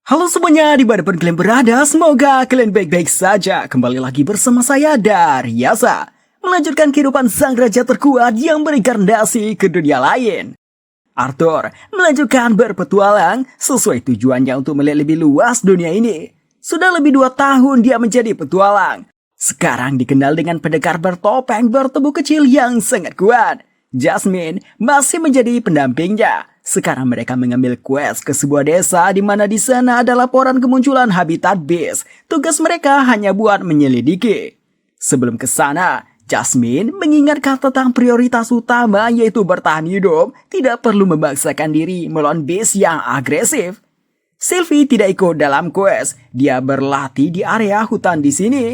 Halo semuanya, dimanapun kalian berada, semoga kalian baik-baik saja. Kembali lagi bersama saya, Daryasa, melanjutkan kehidupan sang raja terkuat yang berinkarnasi ke dunia lain. Arthur melanjutkan berpetualang sesuai tujuannya untuk melihat lebih luas dunia ini. Sudah lebih 2 tahun dia menjadi petualang. Sekarang dikenal dengan pendekar bertopeng bertubuh kecil yang sangat kuat. Jasmine masih menjadi pendampingnya. Sekarang mereka mengambil quest ke sebuah desa di mana di sana ada laporan kemunculan habitat beast. Tugas mereka hanya buat menyelidiki. Sebelum ke sana, Jasmine mengingatkan tentang prioritas utama yaitu bertahan hidup, tidak perlu memaksakan diri melawan beast yang agresif. Sylvie tidak ikut dalam quest, dia berlatih di area hutan di sini.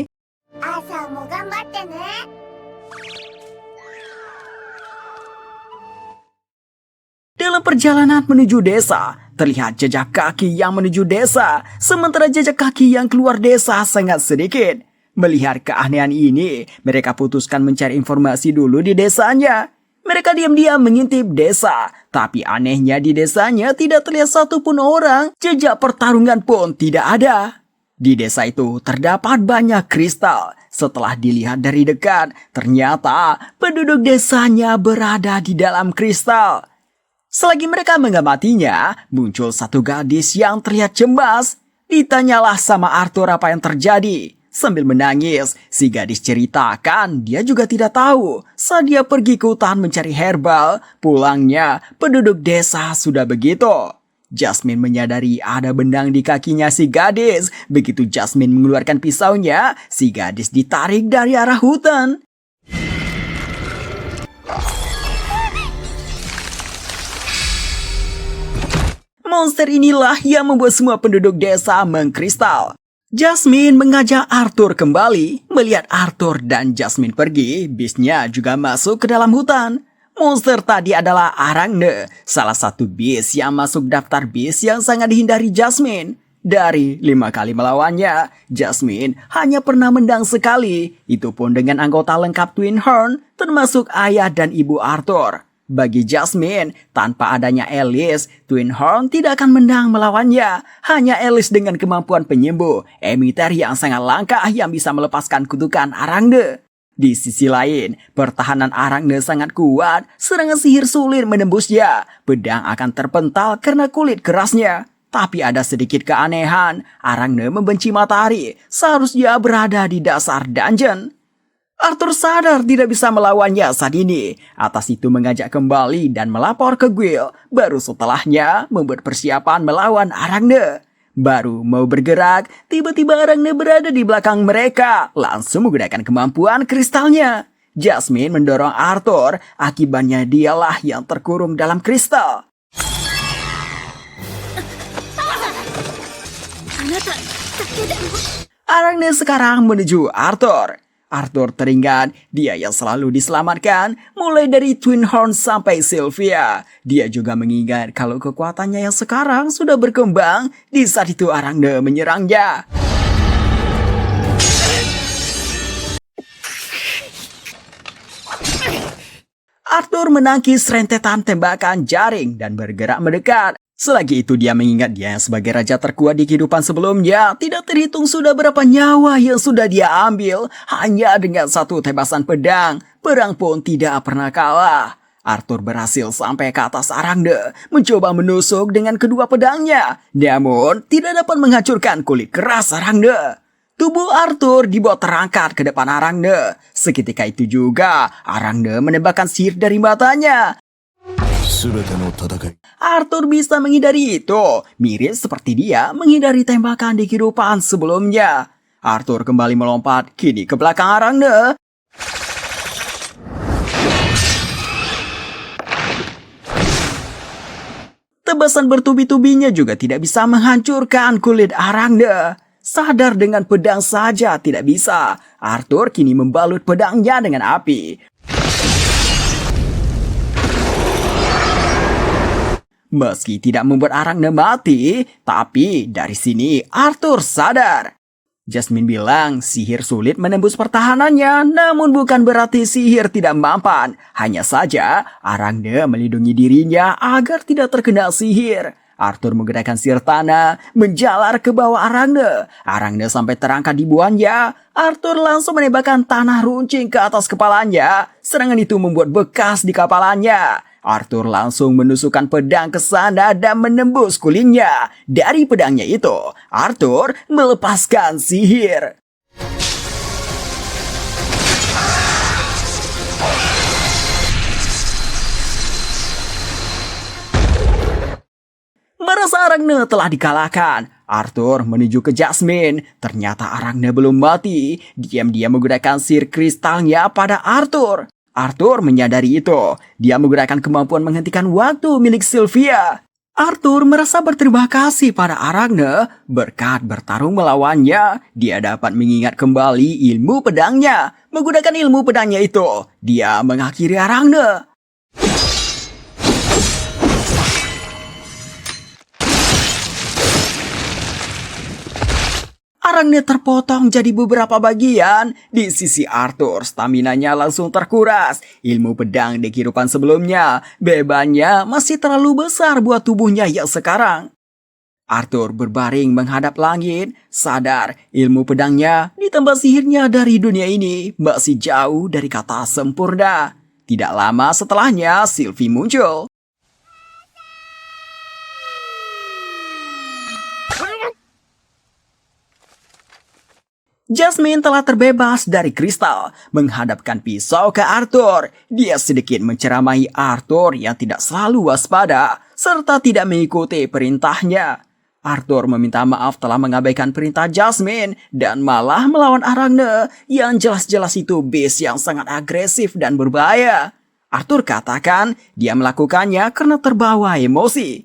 Dalam perjalanan menuju desa, terlihat jejak kaki yang menuju desa, sementara jejak kaki yang keluar desa sangat sedikit. Melihat keanehan ini, mereka putuskan mencari informasi dulu di desanya. Mereka diam-diam mengintip desa, tapi anehnya di desanya tidak terlihat satupun orang, jejak pertarungan pun tidak ada. Di desa itu terdapat banyak kristal. Setelah dilihat dari dekat, ternyata penduduk desanya berada di dalam kristal. Selagi mereka mengamatinya, muncul satu gadis yang terlihat cemas. Ditanyalah sama Arthur apa yang terjadi. Sambil menangis, si gadis ceritakan dia juga tidak tahu. Saat dia pergi ke hutan mencari herbal, pulangnya penduduk desa sudah begitu. Jasmine menyadari ada benang di kakinya si gadis. Begitu Jasmine mengeluarkan pisaunya, si gadis ditarik dari arah hutan. Monster inilah yang membuat semua penduduk desa mengkristal. Jasmine mengajak Arthur kembali. Melihat Arthur dan Jasmine pergi, beastnya juga masuk ke dalam hutan. Monster tadi adalah Arangne, salah satu beast yang masuk daftar beast yang sangat dihindari Jasmine. Dari 5 kali melawannya, Jasmine hanya pernah menang sekali. Itu pun dengan anggota lengkap Twin Horn, termasuk ayah dan ibu Arthur. Bagi Jasmine, tanpa adanya Alice, Twin Horn tidak akan menang melawannya. Hanya Alice dengan kemampuan penyembuh, emiter yang sangat langka yang bisa melepaskan kutukan Arangne. Di sisi lain, pertahanan Arangne sangat kuat, serangan sihir sulit menembusnya. Pedang akan terpental karena kulit kerasnya. Tapi ada sedikit keanehan, Arangne membenci matahari, seharusnya berada di dasar dungeon. Arthur sadar tidak bisa melawannya saat ini. Atas itu mengajak kembali dan melapor ke Gwyll. Baru setelahnya membuat persiapan melawan Arangne. Baru mau bergerak, tiba-tiba Arangne berada di belakang mereka. Langsung menggunakan kemampuan kristalnya. Jasmine mendorong Arthur, akibatnya dialah yang terkurung dalam kristal. Arangne sekarang menuju Arthur. Arthur teringat dia yang selalu diselamatkan mulai dari Twin Horn sampai Sylvia. Dia juga mengingat kalau kekuatannya yang sekarang sudah berkembang di saat itu Arangne menyerangnya. Arthur menangkis rentetan tembakan jaring dan bergerak mendekat. Selagi itu dia mengingat dia yang sebagai raja terkuat di kehidupan sebelumnya, tidak terhitung sudah berapa nyawa yang sudah dia ambil hanya dengan satu tebasan pedang. Perang pun tidak pernah kalah. Arthur berhasil sampai ke atas Arangne, mencoba menusuk dengan kedua pedangnya. Namun tidak dapat menghancurkan kulit keras Arangne. Tubuh Arthur dibawa terangkat ke depan Arangne. Seketika itu juga Arangne menembakkan sihir dari matanya. Arthur bisa menghindari itu, mirip seperti dia menghindari tembakan di kehidupan sebelumnya. Arthur kembali melompat, kini ke belakang Arangne. Tebasan bertubi-tubinya juga tidak bisa menghancurkan kulit Arangne. Sadar dengan pedang saja tidak bisa, Arthur kini membalut pedangnya dengan api. Meski tidak membuat Arangne mati, tapi dari sini Arthur sadar. Jasmine bilang sihir sulit menembus pertahanannya, namun bukan berarti sihir tidak mempan. Hanya saja Arangne melindungi dirinya agar tidak terkena sihir. Arthur menggerakkan sihir tanah, menjalar ke bawah Arangne. Arangne sampai terangkat di buahnya. Arthur langsung menembakkan tanah runcing ke atas kepalanya. Serangan itu membuat bekas di kepalanya. Arthur langsung menusukkan pedang ke sana dan menembus kulitnya. Dari pedangnya itu, Arthur melepaskan sihir. Merasa Arangne telah dikalahkan, Arthur menuju ke Jasmine. Ternyata Arangne belum mati. Diam-diam menggunakan sihir kristalnya pada Arthur. Arthur menyadari itu. Dia menggunakan kemampuan menghentikan waktu milik Sylvia. Arthur merasa berterima kasih pada Arangne. Berkat bertarung melawannya, dia dapat mengingat kembali ilmu pedangnya. Menggunakan ilmu pedangnya itu, dia mengakhiri Arangne. Arangne terpotong jadi beberapa bagian. Di sisi Arthur, staminanya langsung terkuras. Ilmu pedang di kehidupan sebelumnya, bebannya masih terlalu besar buat tubuhnya yang sekarang. Arthur berbaring menghadap langit, sadar ilmu pedangnya ditambah sihirnya dari dunia ini masih jauh dari kata sempurna. Tidak lama setelahnya, Sylvie muncul. Jasmine telah terbebas dari kristal, menghadapkan pisau ke Arthur. Dia sedikit menceramahi Arthur yang tidak selalu waspada, serta tidak mengikuti perintahnya. Arthur meminta maaf telah mengabaikan perintah Jasmine dan malah melawan Arangne yang jelas-jelas itu beast yang sangat agresif dan berbahaya. Arthur katakan dia melakukannya karena terbawa emosi.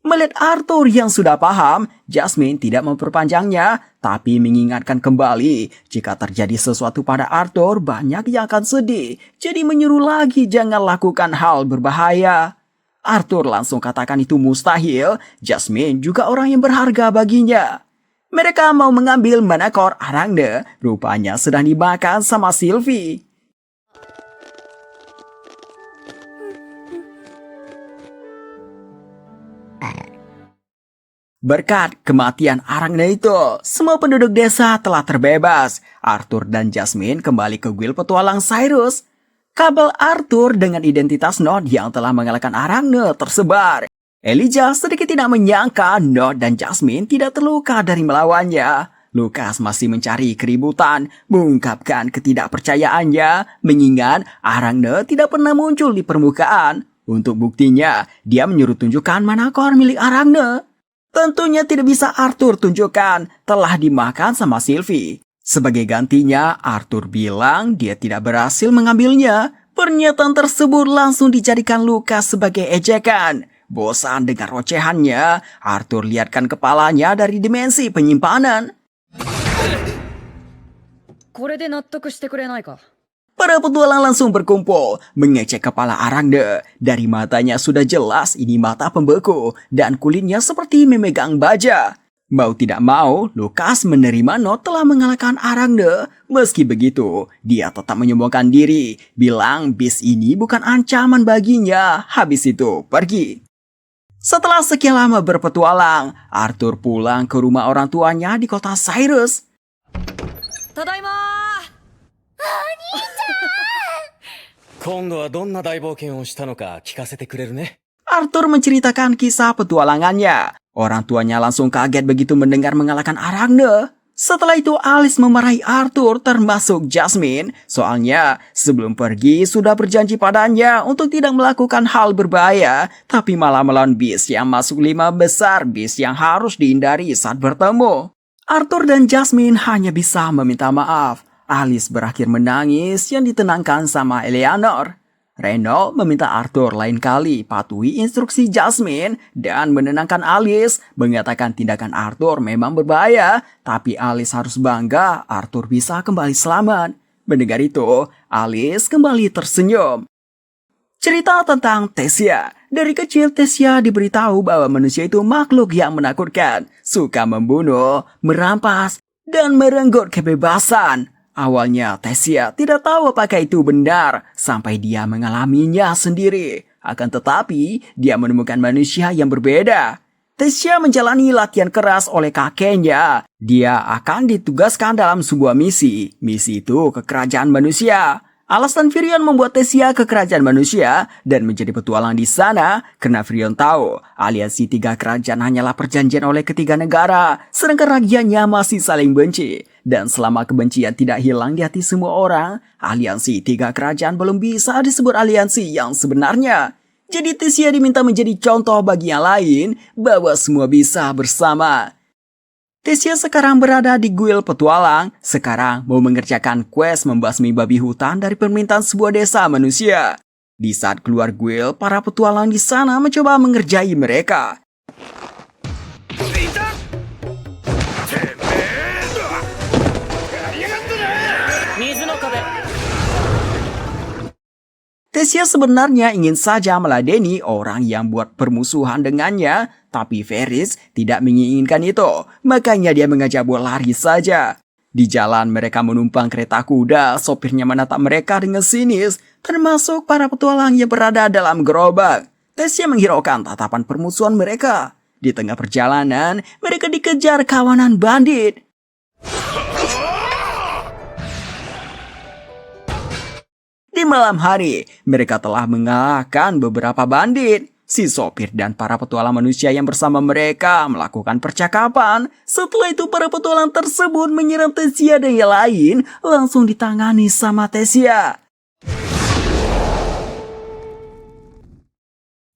Melihat Arthur yang sudah paham, Jasmine tidak memperpanjangnya, tapi mengingatkan kembali jika terjadi sesuatu pada Arthur, banyak yang akan sedih. Jadi menyuruh lagi jangan lakukan hal berbahaya. Arthur langsung katakan itu mustahil, Jasmine juga orang yang berharga baginya. Mereka mau mengambil manakor Arangne, rupanya sedang dimakan sama Sylvie. Berkat kematian Arangne itu, semua penduduk desa telah terbebas. Arthur dan Jasmine kembali ke guild petualang Cyrus. Kabel Arthur dengan identitas Nod yang telah mengalahkan Arangne tersebar. Elijah sedikit tidak menyangka Nod dan Jasmine tidak terluka dari melawannya. Lucas masih mencari keributan, mengungkapkan ketidakpercayaannya, mengingat Arangne tidak pernah muncul di permukaan. Untuk buktinya, dia menyuruh tunjukkan manakor milik Arangne. Tentunya tidak bisa Arthur tunjukkan, telah dimakan sama Sylvie. Sebagai gantinya, Arthur bilang dia tidak berhasil mengambilnya. Pernyataan tersebut langsung dijadikan Lucas sebagai ejekan. Bosan dengan ocehannya, Arthur lihatkan kepalanya dari dimensi penyimpanan. Para petualang langsung berkumpul, mengecek kepala Arangne. Dari matanya sudah jelas ini mata pembeku, dan kulitnya seperti memegang baja. Mau tidak mau, Lucas menerima Nod telah mengalahkan Arangne. Meski begitu, dia tetap menyombongkan diri, bilang beast ini bukan ancaman baginya. Habis itu, pergi. Setelah sekian lama berpetualang, Arthur pulang ke rumah orang tuanya di kota Cyrus. Tadaima! Arthur menceritakan kisah petualangannya. Orang tuanya langsung kaget begitu mendengar mengalahkan Arangne. Setelah itu Alice memarahi Arthur termasuk Jasmine. Soalnya sebelum pergi sudah berjanji padanya untuk tidak melakukan hal berbahaya. Tapi malah melawan beast yang masuk 5 besar beast yang harus dihindari saat bertemu. Arthur dan Jasmine hanya bisa meminta maaf. Alice berakhir menangis yang ditenangkan sama Eleanor. Reynold meminta Arthur lain kali patuhi instruksi Jasmine dan menenangkan Alice, mengatakan tindakan Arthur memang berbahaya, tapi Alice harus bangga Arthur bisa kembali selamat. Mendengar itu, Alice kembali tersenyum. Cerita tentang Tessia. Dari kecil Tessia diberitahu bahwa manusia itu makhluk yang menakutkan, suka membunuh, merampas, dan merenggut kebebasan. Awalnya Tessia tidak tahu apakah itu benar sampai dia mengalaminya sendiri. Akan tetapi dia menemukan manusia yang berbeda. Tesia menjalani latihan keras oleh kakeknya. Dia akan ditugaskan dalam sebuah misi. Misi itu ke kerajaan manusia. Alasan Firion membuat Tesia ke kerajaan manusia dan menjadi petualang di sana karena Firion tahu aliansi 3 kerajaan hanyalah perjanjian oleh ketiga negara, sedangkan rakyatnya masih saling benci. Dan selama kebencian tidak hilang di hati semua orang, aliansi 3 kerajaan belum bisa disebut aliansi yang sebenarnya. Jadi Tesia diminta menjadi contoh bagi yang lain bahwa semua bisa bersama. Tesia sekarang berada di guild petualang, sekarang mau mengerjakan quest membasmi babi hutan dari permintaan sebuah desa manusia. Di saat keluar guild, para petualang di sana mencoba mengerjai mereka. 水の壁 Tesia sebenarnya ingin saja meladeni orang yang buat permusuhan dengannya, tapi Ferris tidak menginginkan itu, makanya dia mengajak buat lari saja. Di jalan mereka menumpang kereta kuda, sopirnya menatap mereka dengan sinis, termasuk para petualang yang berada dalam gerobak. Tesia menghiraukan tatapan permusuhan mereka. Di tengah perjalanan, mereka dikejar kawanan bandit. Di malam hari, mereka telah mengalahkan beberapa bandit. Si sopir dan para petualang manusia yang bersama mereka melakukan percakapan. Setelah itu para petualang tersebut menyiram Tesia dan yang lain langsung ditangani sama Tesia.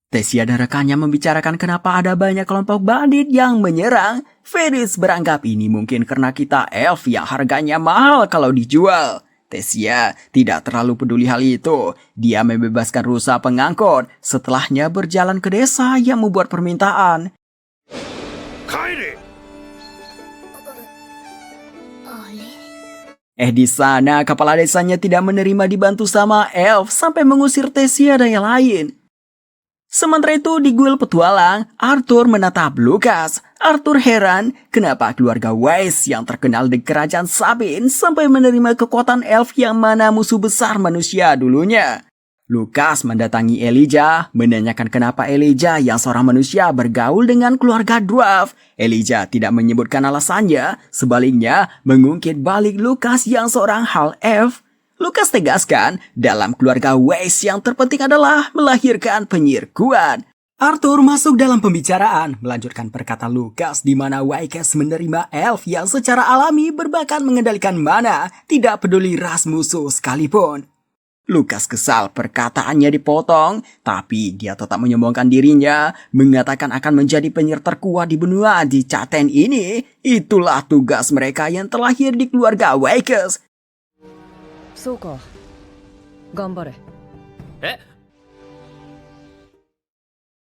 Tesia dan rekannya membicarakan kenapa ada banyak kelompok bandit yang menyerang. Ferris beranggap ini mungkin karena kita elf yang harganya mahal kalau dijual. Tesia tidak terlalu peduli hal itu. Dia membebaskan rusa pengangkut. Setelahnya berjalan ke desa yang membuat permintaan. Di sana kepala desanya tidak menerima dibantu sama elf sampai mengusir Tesia dan yang lain. Sementara itu di guild petualang, Arthur menatap Lucas. Arthur heran kenapa keluarga Weiss yang terkenal di kerajaan Sabin sampai menerima kekuatan elf yang mana musuh besar manusia dulunya. Lucas mendatangi Elijah, menanyakan kenapa Elijah yang seorang manusia bergaul dengan keluarga dwarf. Elijah tidak menyebutkan alasannya, sebaliknya mengungkit balik Lucas yang seorang half elf. Lucas tegaskan, dalam keluarga Weiss yang terpenting adalah melahirkan penyihir kuat. Arthur masuk dalam pembicaraan, melanjutkan perkataan Lucas di mana Weiss menerima elf yang secara alami berbakat mengendalikan mana, tidak peduli ras musuh sekalipun. Lucas kesal perkataannya dipotong, tapi dia tetap menyombongkan dirinya, mengatakan akan menjadi penyihir terkuat di benua di Caten ini. Itulah tugas mereka yang terlahir di keluarga Weiss. そうか頑張れ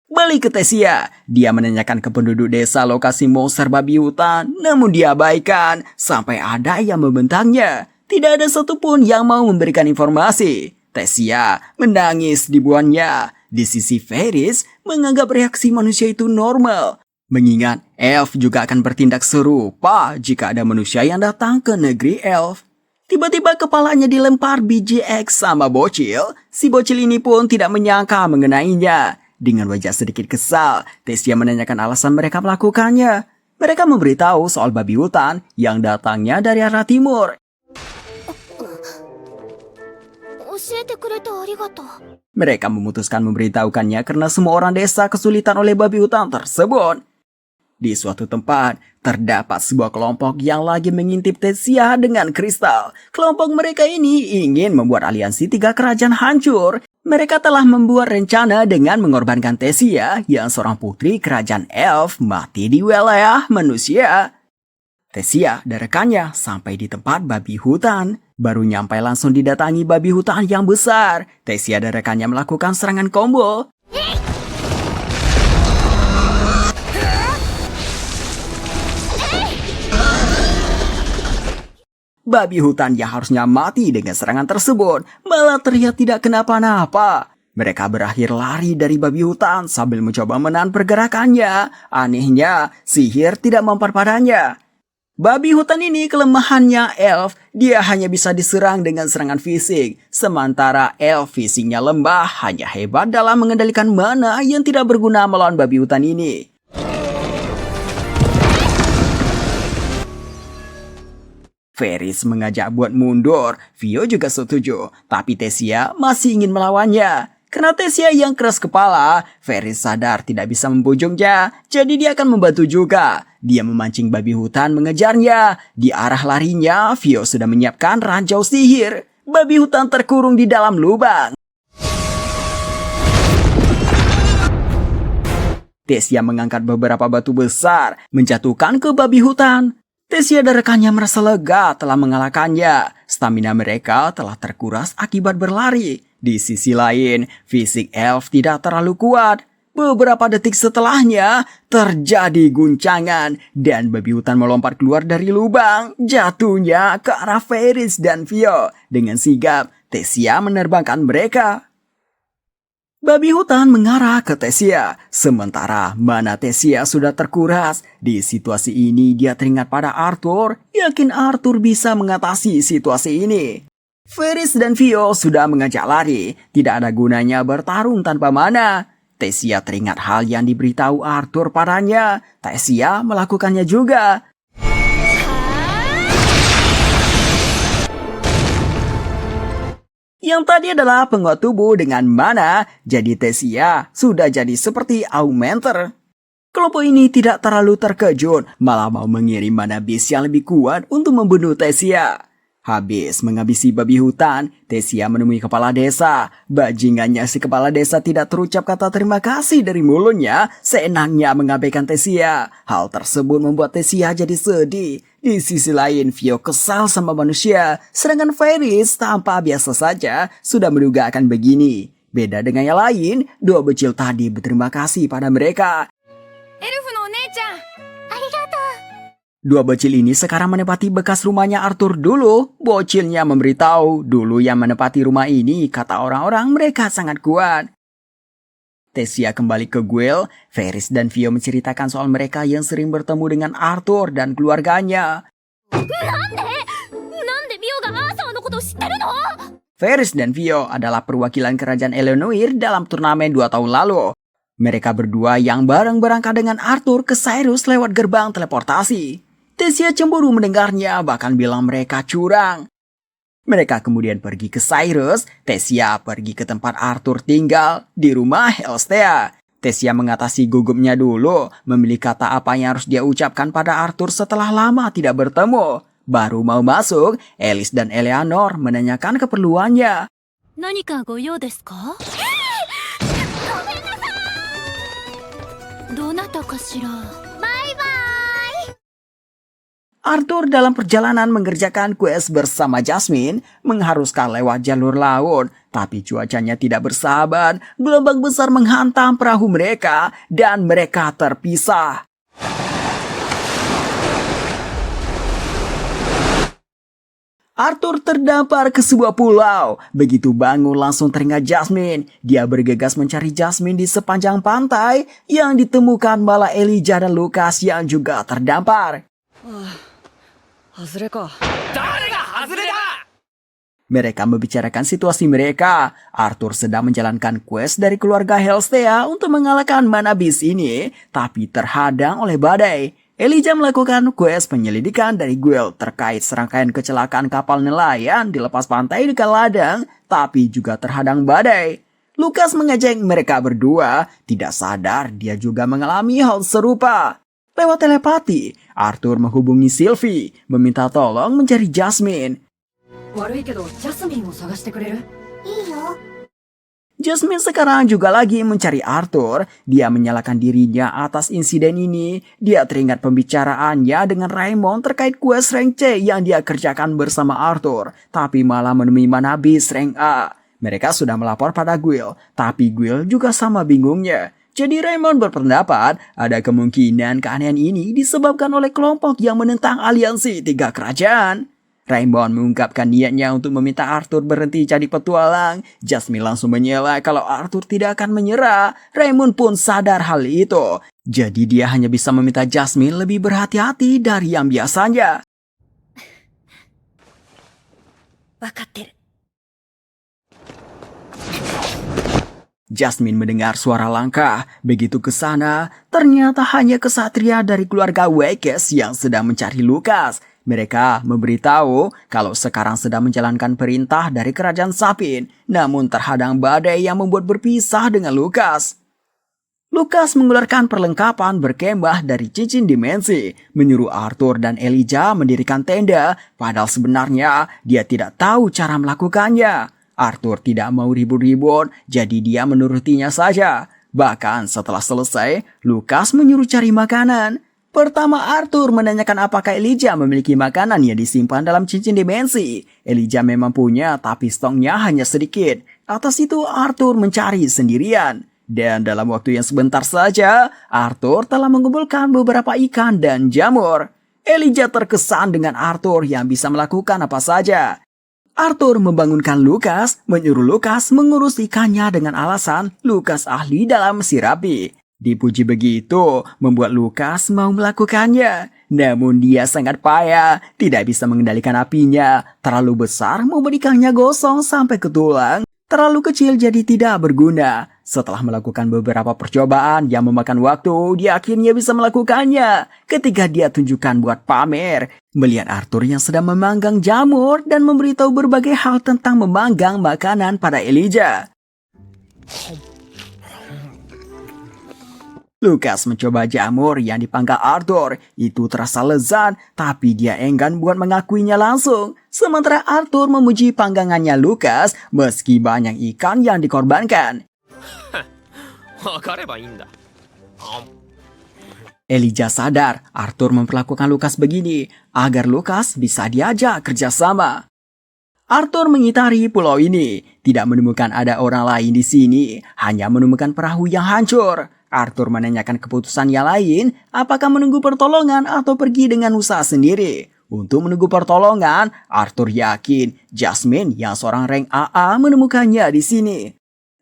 Balik ke Tesia, dia menanyakan ke penduduk desa lokasi monster babi hutan, namun diabaikan sampai ada yang membentangnya. Tidak ada satupun yang mau memberikan informasi. Tesia menangis di buannya. Di sisi Ferris menganggap reaksi manusia itu normal. Mengingat elf juga akan bertindak serupa jika ada manusia yang datang ke negeri elf. Tiba-tiba kepalanya dilempar biji X sama bocil. Si bocil ini pun tidak menyangka mengenainya. Dengan wajah sedikit kesal, Tesia menanyakan alasan mereka melakukannya. Mereka memberitahu soal babi hutan yang datangnya dari arah timur. Mereka memutuskan memberitahukannya karena semua orang desa kesulitan oleh babi hutan tersebut. Di suatu tempat, terdapat sebuah kelompok yang lagi mengintip Tesia dengan kristal. Kelompok mereka ini ingin membuat aliansi 3 kerajaan hancur. Mereka telah membuat rencana dengan mengorbankan Tesia yang seorang putri kerajaan elf mati di wilayah manusia. Tesia dan rekannya sampai di tempat babi hutan. Baru nyampe langsung didatangi babi hutan yang besar. Tesia dan rekannya melakukan serangan combo. Babi hutan yang harusnya mati dengan serangan tersebut malah terlihat tidak kenapa-napa. Mereka berakhir lari dari babi hutan sambil mencoba menahan pergerakannya. Anehnya, sihir tidak mempan padanya. Babi hutan ini kelemahannya elf, dia hanya bisa diserang dengan serangan fisik. Sementara elf fisiknya lembah, hanya hebat dalam mengendalikan mana yang tidak berguna melawan babi hutan ini. Ferris mengajak buat mundur. Vio juga setuju, tapi Tessia masih ingin melawannya. Karena Tessia yang keras kepala, Ferris sadar tidak bisa membujuknya, jadi dia akan membantu juga. Dia memancing babi hutan mengejarnya. Di arah larinya, Vio sudah menyiapkan ranjau sihir. Babi hutan terkurung di dalam lubang. Tessia mengangkat beberapa batu besar, menjatuhkan ke babi hutan. Tessia dan rekannya merasa lega telah mengalahkannya. Stamina mereka telah terkuras akibat berlari. Di sisi lain, fisik elf tidak terlalu kuat. Beberapa detik setelahnya, terjadi guncangan dan babi hutan melompat keluar dari lubang, jatuhnya ke arah Ferris dan Vio. Dengan sigap, Tessia menerbangkan mereka. Babi hutan mengarah ke Tessia, sementara mana Tessia sudah terkuras. Di situasi ini dia teringat pada Arthur, yakin Arthur bisa mengatasi situasi ini. Ferris dan Vio sudah mengajak lari, tidak ada gunanya bertarung tanpa mana. Tessia teringat hal yang diberitahu Arthur padanya, Tessia melakukannya juga. Yang tadi adalah penguat tubuh dengan mana, jadi Tessia sudah jadi seperti augmenter. Kelompok ini tidak terlalu terkejut, malah mau mengirim mana beast yang lebih kuat untuk membunuh Tessia. Habis menghabisi babi hutan, Tessia menemui kepala desa. Bajingannya si kepala desa tidak terucap kata terima kasih dari mulutnya, seenaknya mengabaikan Tessia. Hal tersebut membuat Tessia jadi sedih. Di sisi lain, Vio kesal sama manusia, sedangkan Ferris tampak biasa saja sudah menduga akan begini. Beda dengan yang lain, dua bocil tadi berterima kasih pada mereka. Dua bocil ini sekarang menempati bekas rumahnya Arthur dulu. Bocilnya memberitahu dulu yang menempati rumah ini, kata orang-orang mereka sangat kuat. Tessia kembali ke Guild. Ferris dan Vio menceritakan soal mereka yang sering bertemu dengan Arthur dan keluarganya. Ferris dan Vio adalah perwakilan kerajaan Eleanor dalam turnamen 2 tahun lalu. Mereka berdua yang bareng berangkat dengan Arthur ke Cyrus lewat gerbang teleportasi. Tessia cemburu mendengarnya, bahkan bilang mereka curang. Mereka kemudian pergi ke Cyrus. Tessia pergi ke tempat Arthur tinggal, di rumah Helstea. Tessia mengatasi gugupnya dulu, memilih kata apa yang harus dia ucapkan pada Arthur setelah lama tidak bertemu. Baru mau masuk, Alice dan Eleanor menanyakan keperluannya. Arthur dalam perjalanan mengerjakan quest bersama Jasmine mengharuskan lewat jalur laut, tapi cuacanya tidak bersahabat. Gelombang besar menghantam perahu mereka dan mereka terpisah. Arthur terdampar ke sebuah pulau. Begitu bangun langsung teringat Jasmine. Dia bergegas mencari Jasmine di sepanjang pantai. Yang ditemukan malah Elijah dan Lucas yang juga terdampar. Mereka membicarakan situasi mereka. Arthur sedang menjalankan quest dari keluarga Helstea untuk mengalahkan mana beast ini, tapi terhadang oleh badai. Elijah melakukan quest penyelidikan dari Guild terkait serangkaian kecelakaan kapal nelayan di lepas pantai dekat ladang, tapi juga terhadang badai. Lucas mengajak mereka berdua, tidak sadar dia juga mengalami hal serupa. Lewat telepati, Arthur menghubungi Sylvie, meminta tolong mencari Jasmine. Jasmine sekarang juga lagi mencari Arthur. Dia menyalahkan dirinya atas insiden ini. Dia teringat pembicaraannya dengan Raymond terkait quest rank C yang dia kerjakan bersama Arthur, tapi malah menemui mana beast rank A. Mereka sudah melapor pada Guild, tapi Guild juga sama bingungnya. Jadi Raymond berpendapat ada kemungkinan keanehan ini disebabkan oleh kelompok yang menentang aliansi 3 kerajaan. Raymond mengungkapkan niatnya untuk meminta Arthur berhenti jadi petualang. Jasmine langsung menyela kalau Arthur tidak akan menyerah. Raymond pun sadar hal itu. Jadi dia hanya bisa meminta Jasmine lebih berhati-hati dari yang biasanya. Jasmine mendengar suara langkah. Begitu ke sana, ternyata hanya kesatria dari keluarga Wakes yang sedang mencari Lukas. Mereka memberitahu kalau sekarang sedang menjalankan perintah dari kerajaan Sapin, namun terhadang badai yang membuat berpisah dengan Lukas. Lukas mengeluarkan perlengkapan berkemah dari cincin dimensi, menyuruh Arthur dan Elijah mendirikan tenda, padahal sebenarnya dia tidak tahu cara melakukannya. Arthur tidak mau ribut-ribut, jadi dia menurutinya saja. Bahkan setelah selesai, Lukas menyuruh cari makanan. Pertama Arthur menanyakan apakah Elijah memiliki makanan yang disimpan dalam cincin dimensi. Elijah memang punya, tapi stoknya hanya sedikit. Atas itu Arthur mencari sendirian. Dan dalam waktu yang sebentar saja, Arthur telah mengumpulkan beberapa ikan dan jamur. Elijah terkesan dengan Arthur yang bisa melakukan apa saja. Arthur membangunkan Lukas, menyuruh Lukas mengurus ikannya dengan alasan Lukas ahli dalam sirapi. Dipuji begitu, membuat Lukas mau melakukannya. Namun dia sangat payah, tidak bisa mengendalikan apinya. Terlalu besar membuat ikannya gosong sampai ke tulang. Terlalu kecil jadi tidak berguna. Setelah melakukan beberapa percobaan yang memakan waktu, dia akhirnya bisa melakukannya. Ketika dia tunjukkan buat pamer, melihat Arthur yang sedang memanggang jamur dan memberitahu berbagai hal tentang memanggang makanan pada Elijah. Lukas mencoba jamur yang dipanggang Arthur. Itu terasa lezat, tapi dia enggan buat mengakuinya langsung. Sementara Arthur memuji panggangannya Lukas meski banyak ikan yang dikorbankan. Elijah sadar Arthur memperlakukan Lukas begini agar Lukas bisa diajak kerjasama. Arthur mengitari pulau ini, tidak menemukan ada orang lain di sini, hanya menemukan perahu yang hancur. Arthur menanyakan keputusan yang lain, apakah menunggu pertolongan atau pergi dengan usaha sendiri. Untuk menunggu pertolongan, Arthur yakin Jasmine yang seorang rank AA menemukannya di sini.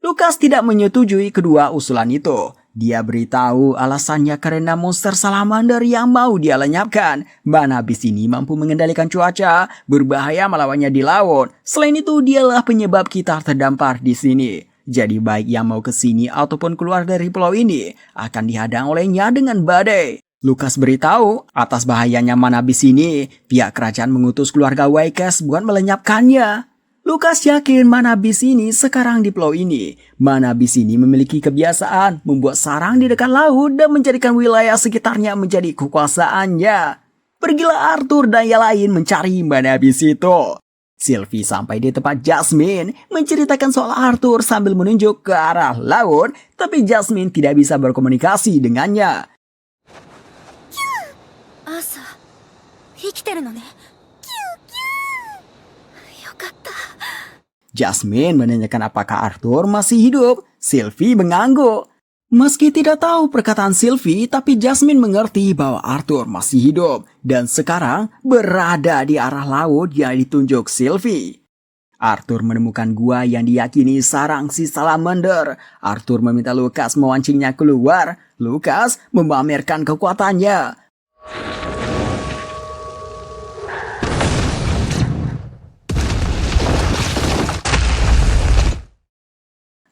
Lukas tidak menyetujui kedua usulan itu. Dia beritahu alasannya karena monster salamander yang mau dia lenyapkan. Mana bis ini mampu mengendalikan cuaca, berbahaya melawannya di laut. Selain itu, dialah penyebab kita terdampar di sini. Jadi baik yang mau ke sini ataupun keluar dari pulau ini akan dihadang olehnya dengan badai. Lukas beritahu atas bahayanya Manabis ini, pihak kerajaan mengutus keluarga Wakes buat melenyapkannya. Lukas yakin Manabis ini sekarang di pulau ini. Manabis ini memiliki kebiasaan membuat sarang di dekat laut dan menjadikan wilayah sekitarnya menjadi kekuasaannya. Pergilah Arthur dan yang lain mencari Manabis itu. Sylvie sampai di tempat Jasmine menceritakan soal Arthur sambil menunjuk ke arah laut, tapi Jasmine tidak bisa berkomunikasi dengannya. Asa, hikiteru no ne. Yokatta. Jasmine menanyakan apakah Arthur masih hidup. Sylvie mengangguk. Meski tidak tahu perkataan Sylvie, tapi Jasmine mengerti bahwa Arthur masih hidup dan sekarang berada di arah laut yang ditunjuk Sylvie. Arthur menemukan gua yang diyakini sarang si salamander. Arthur meminta Lukas memancingnya keluar. Lukas memamerkan kekuatannya.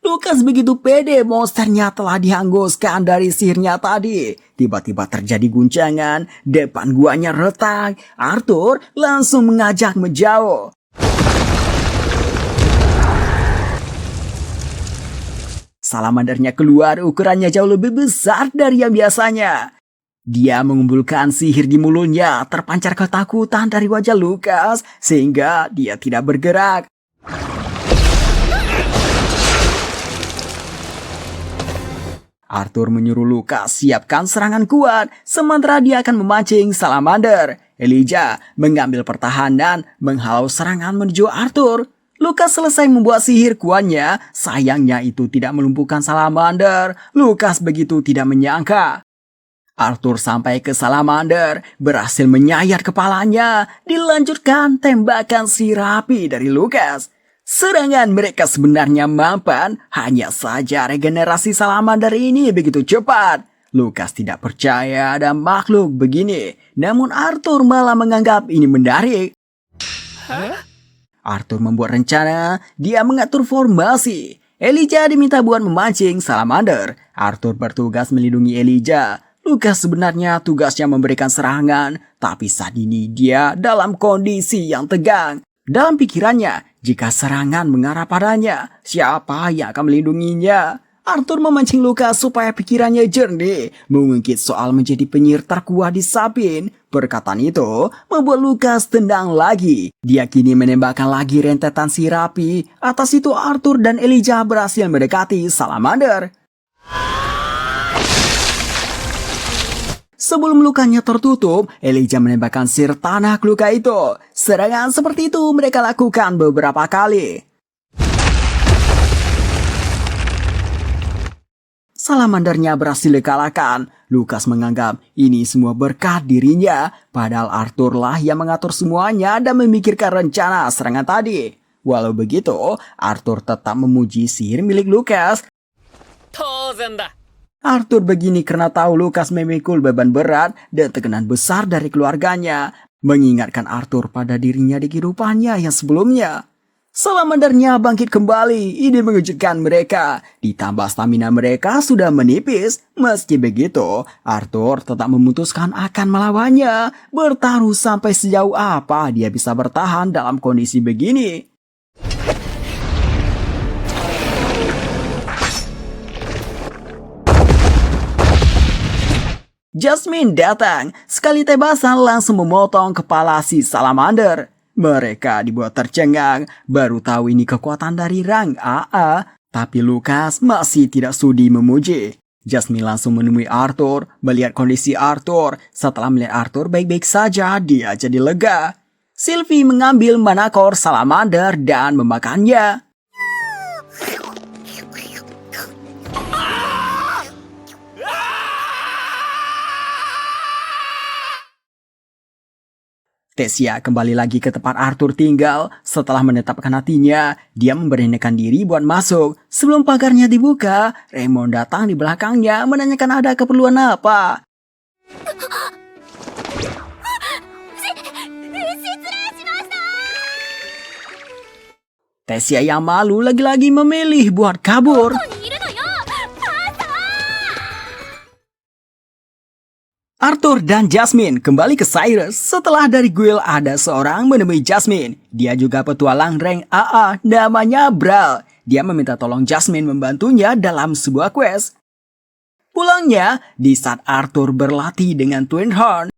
Lukas begitu pede monsternya telah dihanguskan dari sihirnya tadi. Tiba-tiba terjadi guncangan, depan guanya retak. Arthur langsung mengajak menjauh. Salamandernya keluar, ukurannya jauh lebih besar dari yang biasanya. Dia mengumpulkan sihir di mulutnya, terpancar ketakutan dari wajah Lukas sehingga dia tidak bergerak. Arthur menyuruh Lukas siapkan serangan kuat, sementara dia akan memancing salamander. Elijah mengambil pertahanan, menghalau serangan menuju Arthur. Lukas selesai membuat sihir kuatnya, sayangnya itu tidak melumpuhkan salamander. Lukas begitu tidak menyangka. Arthur sampai ke salamander, berhasil menyayat kepalanya, dilanjutkan tembakan sirapi dari Lukas. Serangan mereka sebenarnya mampan, hanya saja regenerasi salamander ini begitu cepat. Lukas tidak percaya ada makhluk begini, namun Arthur malah menganggap ini menarik. Arthur membuat rencana, dia mengatur formasi. Elijah diminta buat memancing salamander. Arthur bertugas melindungi Elijah. Lucas sebenarnya tugasnya memberikan serangan, tapi saat ini dia dalam kondisi yang tegang. Dalam pikirannya, jika serangan mengarah padanya, siapa yang akan melindunginya? Arthur memancing Lucas supaya pikirannya jernih, mengungkit soal menjadi penyihir terkuat di Sapin. Perkataan itu membuat Lucas tendang lagi. Dia kini menembakkan lagi rentetan sirapi. Atas itu Arthur dan Elijah berhasil mendekati salamander. Sebelum lukanya tertutup, Elijah menembakkan sihir tanah ke luka itu. Serangan seperti itu mereka lakukan beberapa kali. Salamandernya berhasil dikalahkan. Lucas menganggap ini semua berkat dirinya, padahal Arthur lah yang mengatur semuanya dan memikirkan rencana serangan tadi. Walau begitu, Arthur tetap memuji sihir milik Lucas. Arthur begini karena tahu Lucas memikul beban berat dan tekanan besar dari keluarganya, mengingatkan Arthur pada dirinya di kehidupannya yang sebelumnya. Salamandernya bangkit kembali, ini mengejutkan mereka. Ditambah stamina mereka sudah menipis. Meski begitu, Arthur tetap memutuskan akan melawannya. Bertaruh sampai sejauh apa dia bisa bertahan dalam kondisi begini. Jasmine datang, sekali tebasan langsung memotong kepala si salamander. Mereka dibuat tercengang, baru tahu ini kekuatan dari rang AA, tapi Lucas masih tidak sudi memuji. Jasmine langsung menemui Arthur, melihat kondisi Arthur. Setelah melihat Arthur baik-baik saja, dia jadi lega. Sylvie mengambil manakor salamander dan memakannya. Tessia kembali lagi ke tempat Arthur tinggal. Setelah menetapkan hatinya, dia memberanikan diri buat masuk. Sebelum pagarnya dibuka, Raymond datang di belakangnya menanyakan ada keperluan apa. Tessia yang malu lagi-lagi memilih buat kabur. Arthur dan Jasmine kembali ke Cyrus. Setelah dari guild ada seorang menemui Jasmine. Dia juga petualang rank AA, namanya Brawl. Dia meminta tolong Jasmine membantunya dalam sebuah quest. Pulangnya, di saat Arthur berlatih dengan Twin Horn,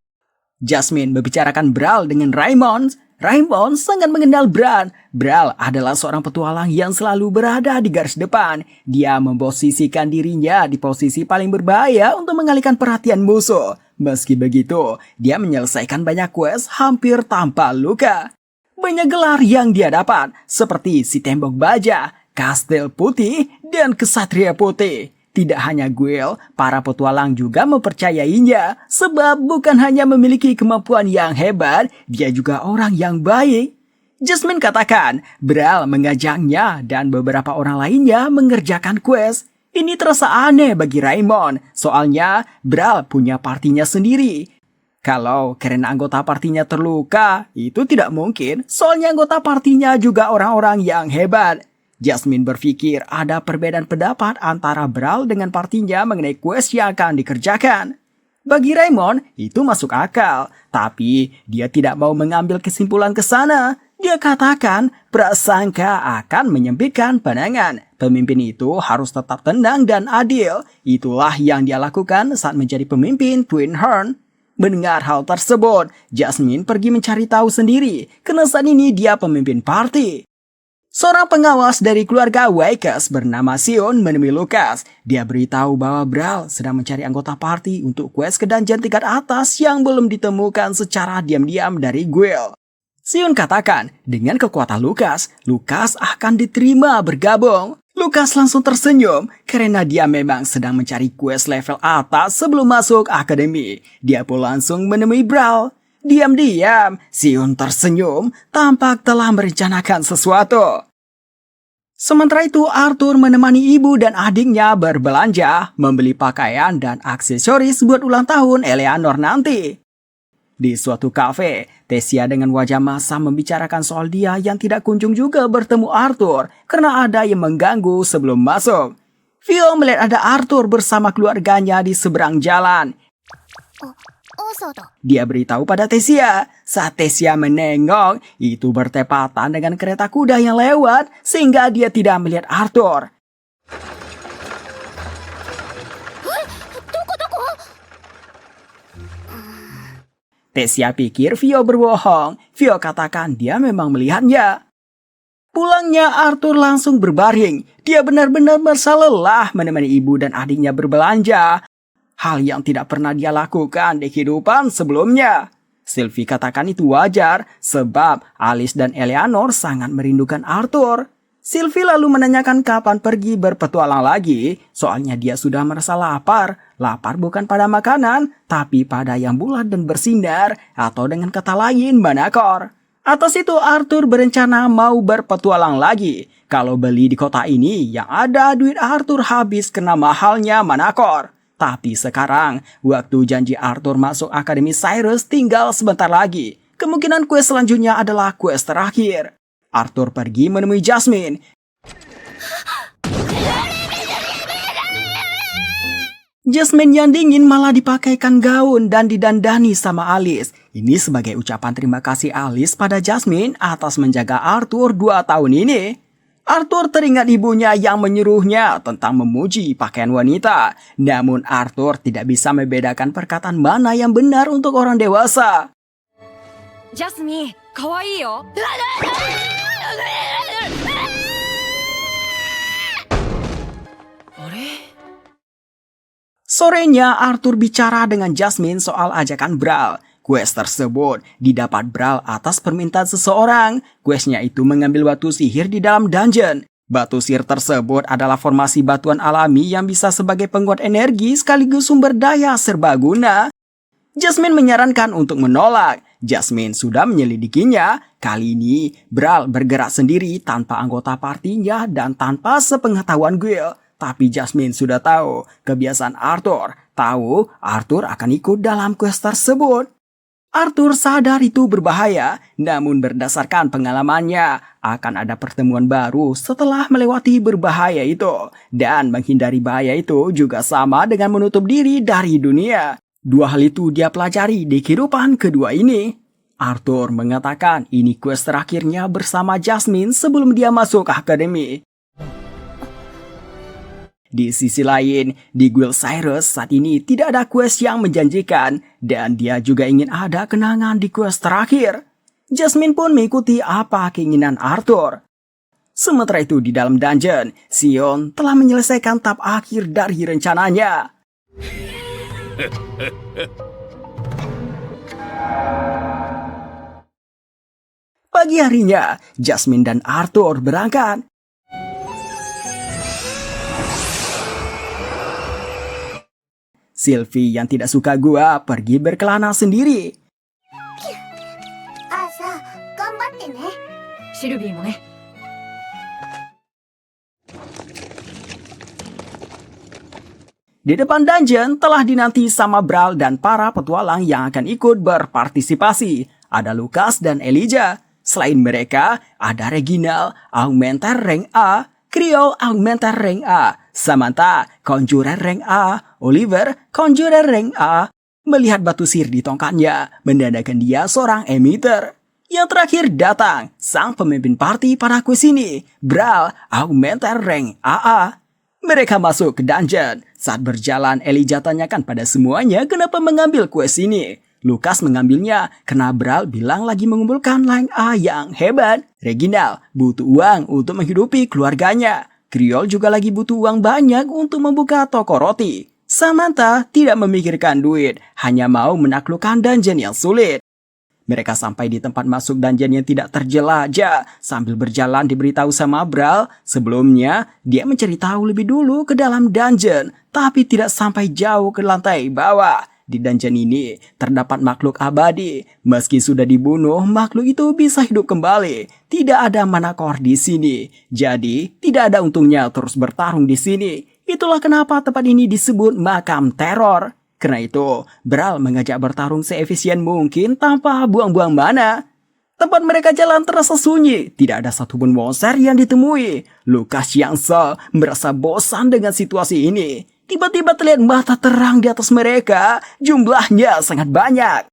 Jasmine membicarakan Brawl dengan Raymond. Raymond sangat mengenal Bran. Brawl adalah seorang petualang yang selalu berada di garis depan. Dia memposisikan dirinya di posisi paling berbahaya untuk mengalihkan perhatian musuh. Meski begitu, dia menyelesaikan banyak quest hampir tanpa luka. Banyak gelar yang dia dapat, seperti si tembok baja, kastil putih, dan kesatria putih. Tidak hanya guild, para petualang juga mempercayainya, sebab bukan hanya memiliki kemampuan yang hebat, dia juga orang yang baik. Jasmine katakan, Brawl mengajaknya dan beberapa orang lainnya mengerjakan quest. Ini terasa aneh bagi Raymond, soalnya Brawl punya partinya sendiri. Kalau karena anggota partinya terluka, itu tidak mungkin, soalnya anggota partinya juga orang-orang yang hebat. Jasmine berpikir ada perbedaan pendapat antara Brawl dengan partinya mengenai quest yang akan dikerjakan. Bagi Raymond, itu masuk akal, tapi dia tidak mau mengambil kesimpulan ke sana. Dia katakan, prasangka akan menyempitkan pandangan. Pemimpin itu harus tetap tenang dan adil. Itulah yang dia lakukan saat menjadi pemimpin Twin Horn. Mendengar hal tersebut, Jasmine pergi mencari tahu sendiri, karena saat ini dia pemimpin party. Seorang pengawas dari keluarga Wakes bernama Sion menemui Lucas. Dia beritahu bahwa Brawl sedang mencari anggota party untuk quest ke dungeon tingkat atas yang belum ditemukan secara diam-diam dari guild. Sion katakan, dengan kekuatan Lucas akan diterima bergabung. Lucas langsung tersenyum karena dia memang sedang mencari quest level atas sebelum masuk akademi. Dia pun langsung menemui Brawl. Diam-diam, Sion tersenyum, tampak telah merencanakan sesuatu. Sementara itu, Arthur menemani ibu dan adiknya berbelanja, membeli pakaian dan aksesoris buat ulang tahun Eleanor nanti. Di suatu kafe, Tessia dengan wajah masam membicarakan soal dia yang tidak kunjung juga bertemu Arthur karena ada yang mengganggu sebelum masuk. Vio melihat ada Arthur bersama keluarganya di seberang jalan. Dia beritahu pada Tessia. Saat Tessia menengok, itu bertepatan dengan kereta kuda yang lewat sehingga dia tidak melihat Arthur. Tessia pikir Vio berbohong. Vio katakan dia memang melihatnya. Pulangnya Arthur langsung berbaring. Dia benar-benar merasa lelah menemani ibu dan adiknya berbelanja. Hal yang tidak pernah dia lakukan di kehidupan sebelumnya. Sylvie katakan itu wajar sebab Alice dan Eleanor sangat merindukan Arthur. Sylvie lalu menanyakan kapan pergi berpetualang lagi, soalnya dia sudah merasa lapar. Lapar bukan pada makanan, tapi pada yang bulat dan bersinar, atau dengan kata lain, manakor. Atas itu Arthur berencana mau berpetualang lagi. Kalau beli di kota ini, yang ada duit Arthur habis kena mahalnya manakor. Tapi sekarang, waktu janji Arthur masuk Akademi Cyrus tinggal sebentar lagi. Kemungkinan quest selanjutnya adalah quest terakhir. Arthur pergi menemui Jasmine. Jasmine yang dingin malah dipakaikan gaun dan didandani sama Alice. Ini sebagai ucapan terima kasih Alice pada Jasmine atas menjaga Arthur 2 tahun ini. Arthur teringat ibunya yang menyuruhnya tentang memuji pakaian wanita. Namun Arthur tidak bisa membedakan perkataan mana yang benar untuk orang dewasa. Jasmine, kawaii yo. Sorenya Arthur bicara dengan Jasmine soal ajakan Brawl. Quest tersebut didapat Brawl atas permintaan seseorang. Questnya itu mengambil batu sihir di dalam dungeon. Batu sihir tersebut adalah formasi batuan alami yang bisa sebagai penguat energi sekaligus sumber daya serbaguna. Jasmine menyarankan untuk menolak. Jasmine sudah menyelidikinya. Kali ini Brawl bergerak sendiri tanpa anggota partinya dan tanpa sepengetahuan Guild. Tapi Jasmine sudah tahu kebiasaan Arthur. Tahu Arthur akan ikut dalam quest tersebut. Arthur sadar itu berbahaya, namun berdasarkan pengalamannya, akan ada pertemuan baru setelah melewati berbahaya itu. Dan menghindari bahaya itu juga sama dengan menutup diri dari dunia. Dua hal itu dia pelajari di kehidupan kedua ini. Arthur mengatakan ini quest terakhirnya bersama Jasmine sebelum dia masuk akademi. Di sisi lain, di Guild Cyrus saat ini tidak ada quest yang menjanjikan dan dia juga ingin ada kenangan di quest terakhir. Jasmine pun mengikuti apa keinginan Arthur. Sementara itu di dalam dungeon, Sion telah menyelesaikan tahap akhir dari rencananya. Pagi harinya, Jasmine dan Arthur berangkat. Sylvie yang tidak suka gua pergi berkelana sendiri. Asa, gambatte ne. Sylvie mo ne. Di depan dungeon telah dinanti sama Brawl dan para petualang yang akan ikut berpartisipasi. Ada Lucas dan Elijah. Selain mereka, ada Reginald, Augmenter rank A, Creole Augmenter rank A, Samantha, Conjurer rank A, Oliver, Conjurer rank A. Melihat batu sihir di tongkatnya, menandakan dia seorang emitter. Yang terakhir datang, sang pemimpin party pada kuis ini, Brawl Augmenter rank AA. Mereka masuk ke dungeon. Saat berjalan, Elijah tanyakan pada semuanya kenapa mengambil kuis ini. Lucas mengambilnya karena Brawl bilang lagi mengumpulkan rank A yang hebat. Reginald butuh uang untuk menghidupi keluarganya. Creole juga lagi butuh uang banyak untuk membuka toko roti. Samantha tidak memikirkan duit, hanya mau menaklukkan dungeon yang sulit. Mereka sampai di tempat masuk dungeon yang tidak terjelajah. Sambil berjalan diberitahu sama Brawl, sebelumnya dia mencari tahu lebih dulu ke dalam dungeon, tapi tidak sampai jauh ke lantai bawah. Di dungeon ini terdapat makhluk abadi. Meski sudah dibunuh, makhluk itu bisa hidup kembali. Tidak ada manakor di sini. Jadi, tidak ada untungnya terus bertarung di sini. Itulah kenapa tempat ini disebut makam teror. Karena itu, Brawl mengajak bertarung seefisien mungkin tanpa buang-buang mana. Tempat mereka jalan terasa sunyi, tidak ada satupun monster yang ditemui. Lukas yang merasa bosan dengan situasi ini. Tiba-tiba terlihat mata terang di atas mereka, jumlahnya sangat banyak.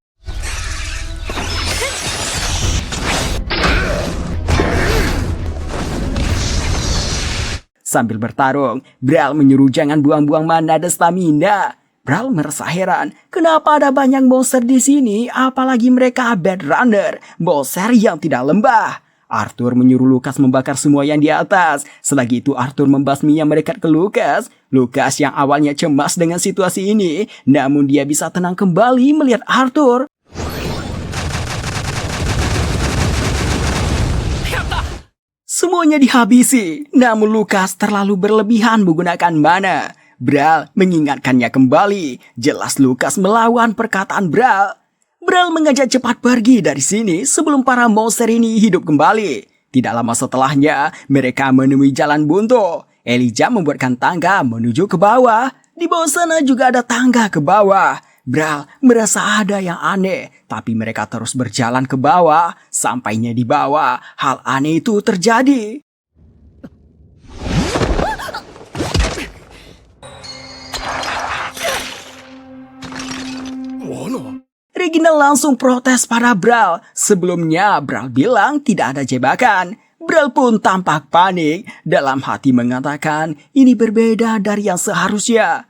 Sambil bertarung, Brawl menyuruh jangan buang-buang mana dan stamina. Brawl merasa heran, kenapa ada banyak monster di sini, apalagi mereka Bad Runner, monster yang tidak lembah. Arthur menyuruh Lukas membakar semua yang di atas. Selagi itu Arthur membasminya mendekat ke Lukas. Lukas yang awalnya cemas dengan situasi ini, namun dia bisa tenang kembali melihat Arthur. Semuanya dihabisi, namun Lukas terlalu berlebihan menggunakan mana. Brawl mengingatkannya kembali. Jelas Lukas melawan perkataan Brawl. Brawl mengajak cepat pergi dari sini sebelum para monster ini hidup kembali. Tidak lama setelahnya, mereka menemui jalan buntu. Elijah membuatkan tangga menuju ke bawah. Di bawah sana juga ada tangga ke bawah. Brawl merasa ada yang aneh, tapi mereka terus berjalan ke bawah. Sampainya di bawah, hal aneh itu terjadi. Regina langsung protes pada Brawl. Sebelumnya, Brawl bilang tidak ada jebakan. Brawl pun tampak panik, dalam hati mengatakan ini berbeda dari yang seharusnya.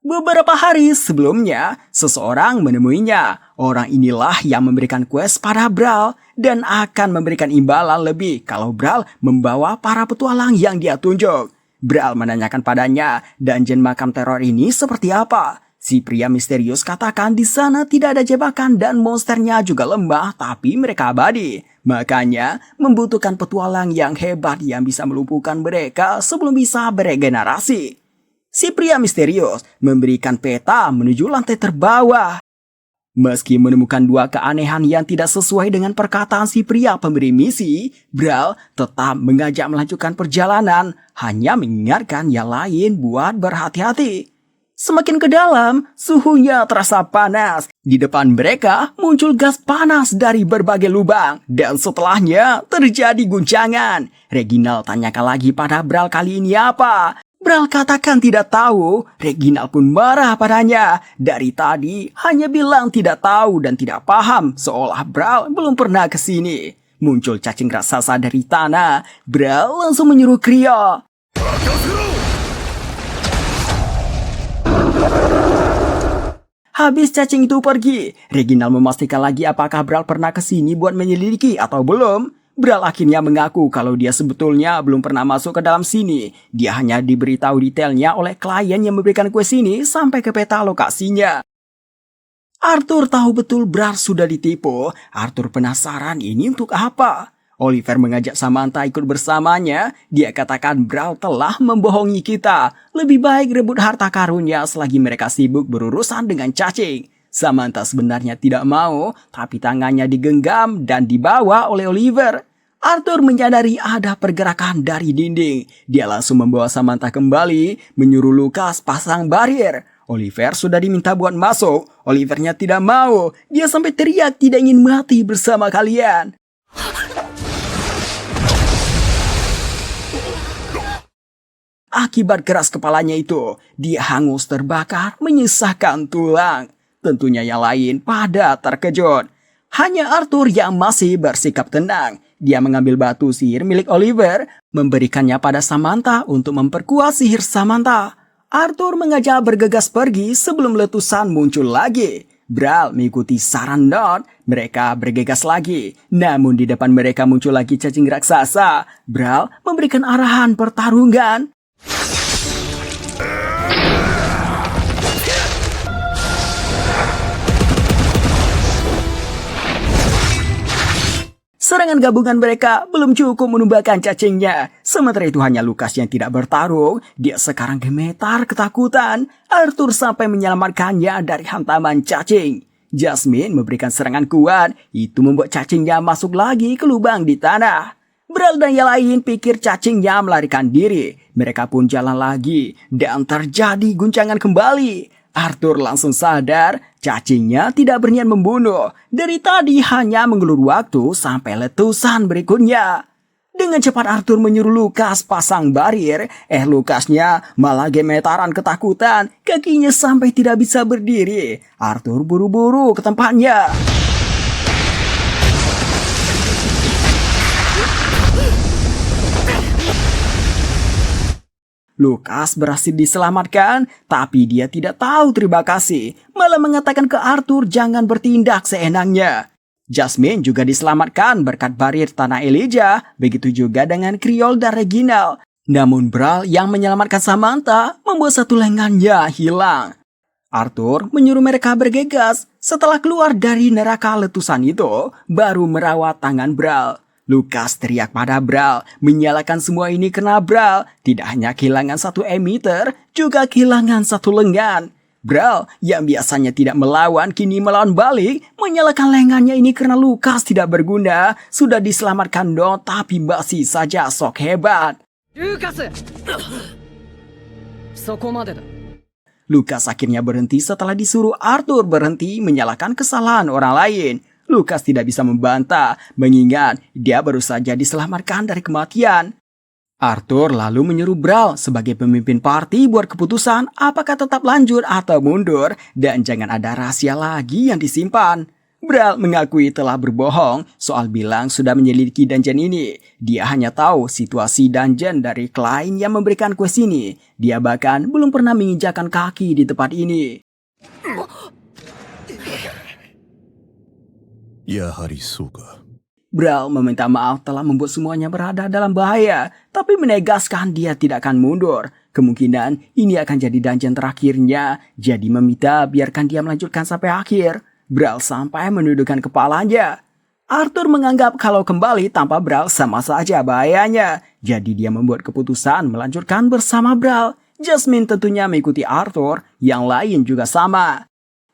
Beberapa hari sebelumnya, seseorang menemuinya. Orang inilah yang memberikan quest pada Brawl dan akan memberikan imbalan lebih kalau Brawl membawa para petualang yang dia tunjuk. Brawl menanyakan padanya, dungeon makam teror ini seperti apa? Si pria misterius katakan di sana tidak ada jebakan dan monsternya juga lemah tapi mereka abadi. Makanya membutuhkan petualang yang hebat yang bisa melumpuhkan mereka sebelum bisa beregenerasi. Si pria misterius memberikan peta menuju lantai terbawah. Meski menemukan dua keanehan yang tidak sesuai dengan perkataan si pria pemberi misi, Brawl tetap mengajak melanjutkan perjalanan, hanya mengingatkan yang lain buat berhati-hati. Semakin ke dalam, suhunya terasa panas. Di depan mereka muncul gas panas dari berbagai lubang. Dan setelahnya terjadi guncangan. Reginald tanyakan lagi pada Brawl kali ini apa. Brawl katakan tidak tahu. Reginald pun marah padanya. Dari tadi hanya bilang tidak tahu dan tidak paham. Seolah Brawl belum pernah ke sini. Muncul cacing raksasa dari tanah. Brawl langsung menyuruh Krio. Habis cacing itu pergi, Reginald memastikan lagi apakah Brawl pernah kesini buat menyelidiki atau belum. Brawl akhirnya mengaku kalau dia sebetulnya belum pernah masuk ke dalam sini. Dia hanya diberitahu detailnya oleh klien yang memberikan quest ini sampai ke peta lokasinya. Arthur tahu betul Brawl sudah ditipu. Arthur penasaran ini untuk apa. Oliver mengajak Samantha ikut bersamanya. Dia katakan Brawl telah membohongi kita. Lebih baik rebut harta karunnya selagi mereka sibuk berurusan dengan cacing. Samantha sebenarnya tidak mau, tapi tangannya digenggam dan dibawa oleh Oliver. Arthur menyadari ada pergerakan dari dinding. Dia langsung membawa Samantha kembali, menyuruh Lukas pasang barrier. Oliver sudah diminta buat masuk. Olivernya tidak mau. Dia sampai teriak tidak ingin mati bersama kalian. Akibat keras kepalanya itu, dia hangus terbakar menyisahkan tulang. Tentunya yang lain pada terkejut. Hanya Arthur yang masih bersikap tenang. Dia mengambil batu sihir milik Oliver, memberikannya pada Samantha untuk memperkuat sihir Samantha. Arthur mengajak bergegas pergi sebelum letusan muncul lagi. Brawl mengikuti saran Dot, mereka bergegas lagi. Namun di depan mereka muncul lagi cacing raksasa. Brawl memberikan arahan pertarungan. Serangan gabungan mereka belum cukup menumbangkan cacingnya. Sementara itu hanya Lukas yang tidak bertarung. Dia sekarang gemetar ketakutan. Arthur sampai menyelamatkannya dari hantaman cacing. Jasmine memberikan serangan kuat. Itu membuat cacingnya masuk lagi ke lubang di tanah. Brawl dan yang lain pikir cacingnya melarikan diri. Mereka pun jalan lagi. Dan terjadi guncangan kembali. Arthur langsung sadar cacingnya tidak berniat membunuh. Dari tadi hanya mengulur waktu sampai letusan berikutnya. Dengan cepat Arthur menyuruh Lukas pasang barir. Lukasnya malah gemetaran ketakutan. Kakinya sampai tidak bisa berdiri. Arthur buru-buru ke tempatnya. Lukas berhasil diselamatkan, tapi dia tidak tahu terima kasih. Malah mengatakan ke Arthur jangan bertindak seenaknya. Jasmine juga diselamatkan berkat barir tanah Elijah, begitu juga dengan Creole dan Reginald. Namun Bral yang menyelamatkan Samantha membuat satu lengannya hilang. Arthur menyuruh mereka bergegas. Setelah keluar dari neraka letusan itu, baru merawat tangan Bral. Lukas teriak pada Bral, menyalakan semua ini karena Bral tidak hanya kehilangan satu emitter, juga kehilangan satu lengan. Bral yang biasanya tidak melawan kini melawan balik, menyalakan lengannya ini karena Lukas tidak berguna. Sudah diselamatkan dong, tapi masih saja sok hebat. Lukas akhirnya berhenti setelah disuruh Arthur berhenti menyalahkan kesalahan orang lain. Lukas tidak bisa membantah, mengingat dia baru saja diselamatkan dari kematian. Arthur lalu menyuruh Bral sebagai pemimpin party buat keputusan apakah tetap lanjut atau mundur dan jangan ada rahasia lagi yang disimpan. Bral mengakui telah berbohong soal bilang sudah menyelidiki dungeon ini. Dia hanya tahu situasi dungeon dari klien yang memberikan quest ini. Dia bahkan belum pernah menginjakan kaki di tempat ini. Ya hari suka. Bral meminta maaf telah membuat semuanya berada dalam bahaya, tapi menegaskan dia tidak akan mundur. Kemungkinan ini akan jadi dungeon terakhirnya, jadi meminta biarkan dia melanjutkan sampai akhir. Bral sampai menundukkan kepalanya. Arthur menganggap kalau kembali tanpa Bral sama saja bahayanya, jadi dia membuat keputusan melanjutkan bersama Bral. Jasmine tentunya mengikuti Arthur, yang lain juga sama.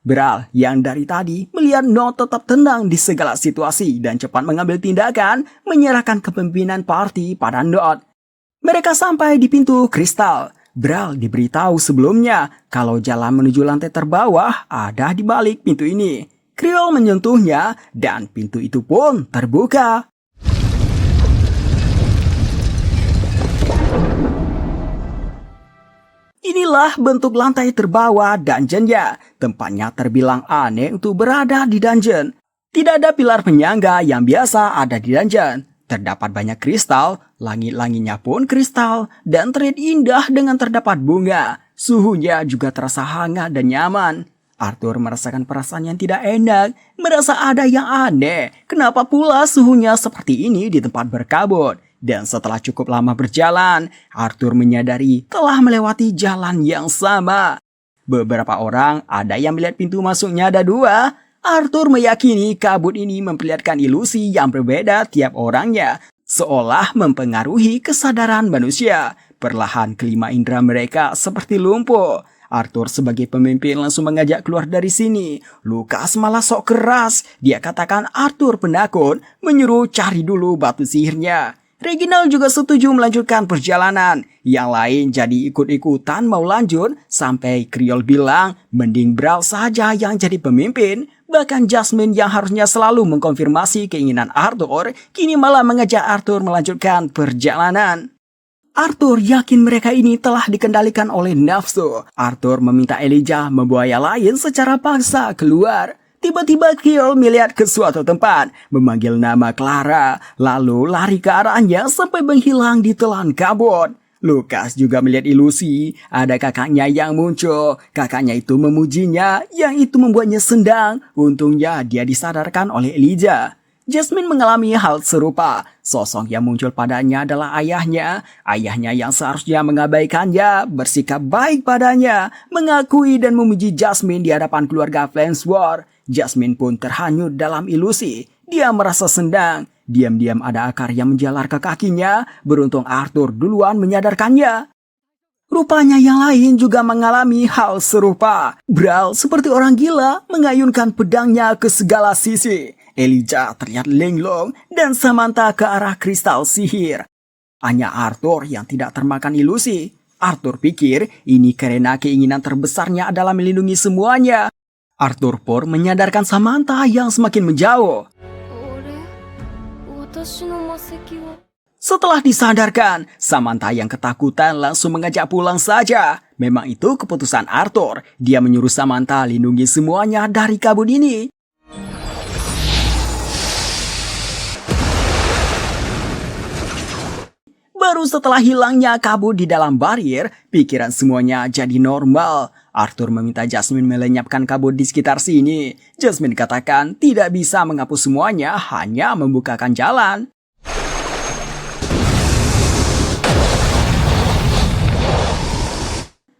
Bral yang dari tadi melihat No tetap tenang di segala situasi dan cepat mengambil tindakan menyerahkan kepemimpinan party pada Not. Mereka sampai di pintu kristal. Bral diberitahu sebelumnya kalau jalan menuju lantai terbawah ada di balik pintu ini. Creole menyentuhnya dan pintu itu pun terbuka. Inilah bentuk lantai terbawah dungeonnya. Tempatnya terbilang aneh untuk berada di dungeon. Tidak ada pilar penyangga yang biasa ada di dungeon. Terdapat banyak kristal, langit-langitnya pun kristal, dan terlihat indah dengan terdapat bunga. Suhunya juga terasa hangat dan nyaman. Arthur merasakan perasaan yang tidak enak, merasa ada yang aneh. Kenapa pula suhunya seperti ini di tempat berkabut? Dan setelah cukup lama berjalan, Arthur menyadari telah melewati jalan yang sama. Beberapa orang ada yang melihat pintu masuknya ada dua. Arthur meyakini kabut ini memperlihatkan ilusi yang berbeda tiap orangnya, seolah mempengaruhi kesadaran manusia. Perlahan kelima indera mereka seperti lumpuh. Arthur sebagai pemimpin langsung mengajak keluar dari sini. Lukas malah sok keras. Dia katakan Arthur penakut, menyuruh cari dulu batu sihirnya. Reginald juga setuju melanjutkan perjalanan. Yang lain jadi ikut-ikutan mau lanjut sampai Creole bilang mending Bral saja yang jadi pemimpin. Bahkan Jasmine yang harusnya selalu mengkonfirmasi keinginan Arthur kini malah mengajak Arthur melanjutkan perjalanan. Arthur yakin mereka ini telah dikendalikan oleh nafsu. Arthur meminta Elijah membawa lain secara paksa keluar. Tiba-tiba Creole melihat ke suatu tempat, memanggil nama Clara, lalu lari ke arahnya sampai menghilang di telan kabut. Lukas juga melihat ilusi, ada kakaknya yang muncul. Kakaknya itu memujinya, yang itu membuatnya sendang. Untungnya dia disadarkan oleh Elijah. Jasmine mengalami hal serupa. Sosok yang muncul padanya adalah ayahnya. Ayahnya yang seharusnya mengabaikannya, bersikap baik padanya, mengakui dan memuji Jasmine di hadapan keluarga Flamesworth. Jasmine pun terhanyut dalam ilusi. Dia merasa sendang. Diam-diam ada akar yang menjalar ke kakinya. Beruntung Arthur duluan menyadarkannya. Rupanya yang lain juga mengalami hal serupa. Bral seperti orang gila mengayunkan pedangnya ke segala sisi. Elijah terlihat linglung dan Samantha ke arah kristal sihir. Hanya Arthur yang tidak termakan ilusi. Arthur pikir ini karena keinginan terbesarnya adalah melindungi semuanya. Arthur pun menyadarkan Samantha yang semakin menjauh. 私の魔石は Setelah disadarkan, Samantha yang ketakutan langsung mengajak pulang saja. Memang itu keputusan Arthur. Dia menyuruh Samantha lindungi semuanya dari kabut ini. Baru setelah hilangnya kabut di dalam barier, pikiran semuanya jadi normal. Arthur meminta Jasmine melenyapkan kabut di sekitar sini. Jasmine katakan tidak bisa menghapus semuanya, hanya membukakan jalan.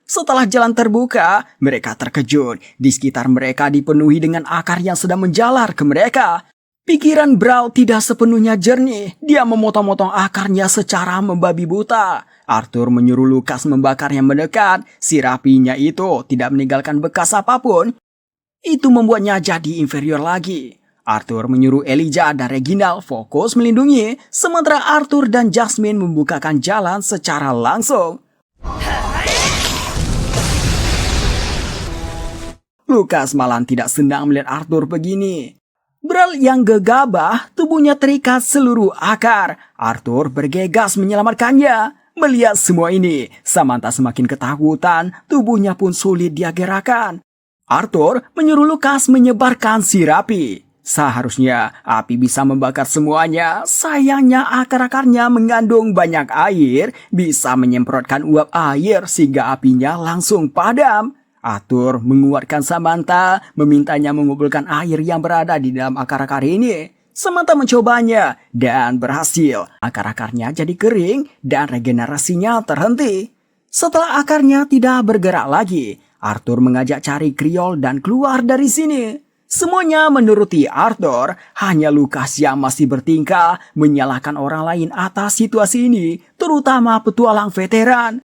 Setelah jalan terbuka, mereka terkejut. Di sekitar mereka dipenuhi dengan akar yang sedang menjalar ke mereka. Pikiran Brawl tidak sepenuhnya jernih. Dia memotong-motong akarnya secara membabi buta. Arthur menyuruh Lucas membakar yang mendekat. Si rapinya itu tidak meninggalkan bekas apapun. Itu membuatnya jadi inferior lagi. Arthur menyuruh Elijah dan Reginald fokus melindungi, sementara Arthur dan Jasmine membukakan jalan secara langsung. Lucas malah tidak senang melihat Arthur begini. Brawl yang gegabah, tubuhnya terikat seluruh akar. Arthur bergegas menyelamatkannya. Melihat semua ini, Samantha semakin ketakutan, tubuhnya pun sulit dia gerakkan. Arthur menyuruh Lucas menyebarkan si rapi. Seharusnya api bisa membakar semuanya, sayangnya akar-akarnya mengandung banyak air, bisa menyemprotkan uap air sehingga apinya langsung padam. Arthur menguatkan Samantha, memintanya mengumpulkan air yang berada di dalam akar-akar ini. Samantha mencobanya dan berhasil. Akar-akarnya jadi kering dan regenerasinya terhenti. Setelah akarnya tidak bergerak lagi, Arthur mengajak cari Kriol dan keluar dari sini. Semuanya menuruti Arthur, hanya Lucas yang masih bertingkah menyalahkan orang lain atas situasi ini, terutama petualang veteran.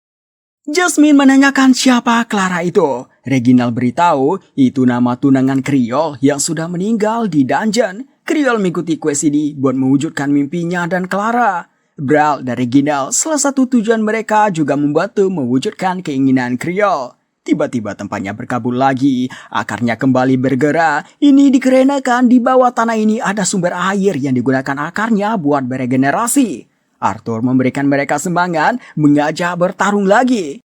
Jasmine menanyakan siapa Clara itu. Reginald beritahu itu nama tunangan Kriol yang sudah meninggal di dungeon. Kriol mengikuti quest ini buat mewujudkan mimpinya dan Clara. Brawl dan Reginald, salah satu tujuan mereka juga membantu mewujudkan keinginan Kriol. Tiba-tiba tempatnya berkabut lagi, akarnya kembali bergerak. Ini dikarenakan di bawah tanah ini ada sumber air yang digunakan akarnya buat beregenerasi. Arthur memberikan mereka semangat, mengajak bertarung lagi.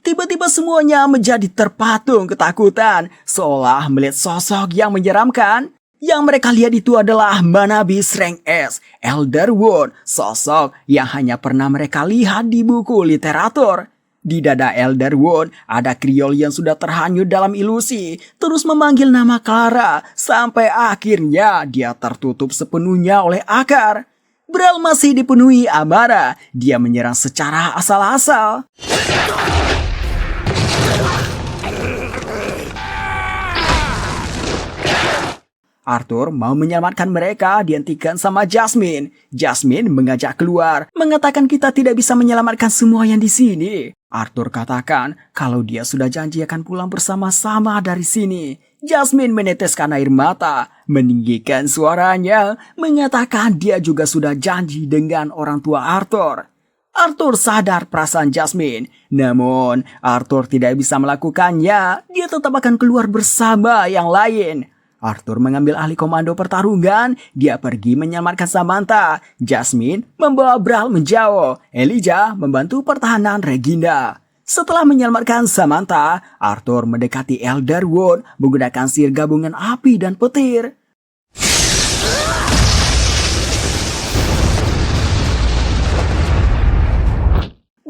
Tiba-tiba semuanya menjadi terpatung ketakutan, seolah melihat sosok yang menyeramkan. Yang mereka lihat itu adalah Manabis Rank S, Elderwood, sosok yang hanya pernah mereka lihat di buku literatur. Di dada Elderwood ada Kriol yang sudah terhanyut dalam ilusi, terus memanggil nama Clara, sampai akhirnya dia tertutup sepenuhnya oleh akar. Brawl masih dipenuhi amarah, dia menyerang secara asal-asal. Arthur mau menyelamatkan mereka, dihentikan sama Jasmine. Jasmine mengajak keluar, mengatakan kita tidak bisa menyelamatkan semua yang di sini. Arthur katakan kalau dia sudah janji akan pulang bersama-sama dari sini. Jasmine meneteskan air mata, meninggikan suaranya, mengatakan dia juga sudah janji dengan orang tua Arthur. Arthur sadar perasaan Jasmine, namun Arthur tidak bisa melakukannya. Dia tetap akan keluar bersama yang lain. Arthur mengambil alih komando pertarungan, dia pergi menyelamatkan Samantha. Jasmine membawa Brawl menjauh, Elijah membantu pertahanan Regina. Setelah menyelamatkan Samantha, Arthur mendekati Elderwood menggunakan sihir gabungan api dan petir.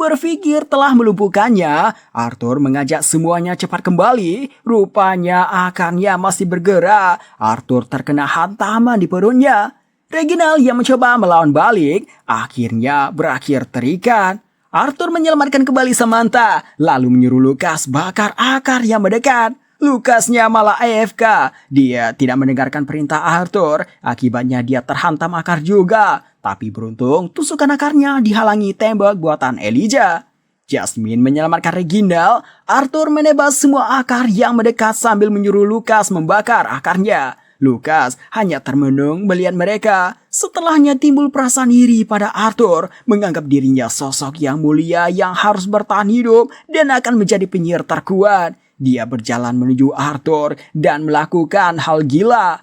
Berpikir telah melumpuhkannya, Arthur mengajak semuanya cepat kembali. Rupanya akarnya masih bergerak. Arthur terkena hantaman di perutnya. Reginald yang mencoba melawan balik, akhirnya berakhir terikat. Arthur menyelamatkan kembali Samantha, lalu menyuruh Lucas bakar akar yang mendekat. Lucasnya malah AFK. Dia tidak mendengarkan perintah Arthur, akibatnya dia terhantam akar juga. Tapi beruntung, tusukan akarnya dihalangi tembok buatan Elijah. Jasmine menyelamatkan Reginald, Arthur menebas semua akar yang mendekat sambil menyuruh Lucas membakar akarnya. Lucas hanya termenung melihat mereka. Setelahnya timbul perasaan iri pada Arthur, menganggap dirinya sosok yang mulia yang harus bertahan hidup dan akan menjadi penyihir terkuat. Dia berjalan menuju Arthur dan melakukan hal gila.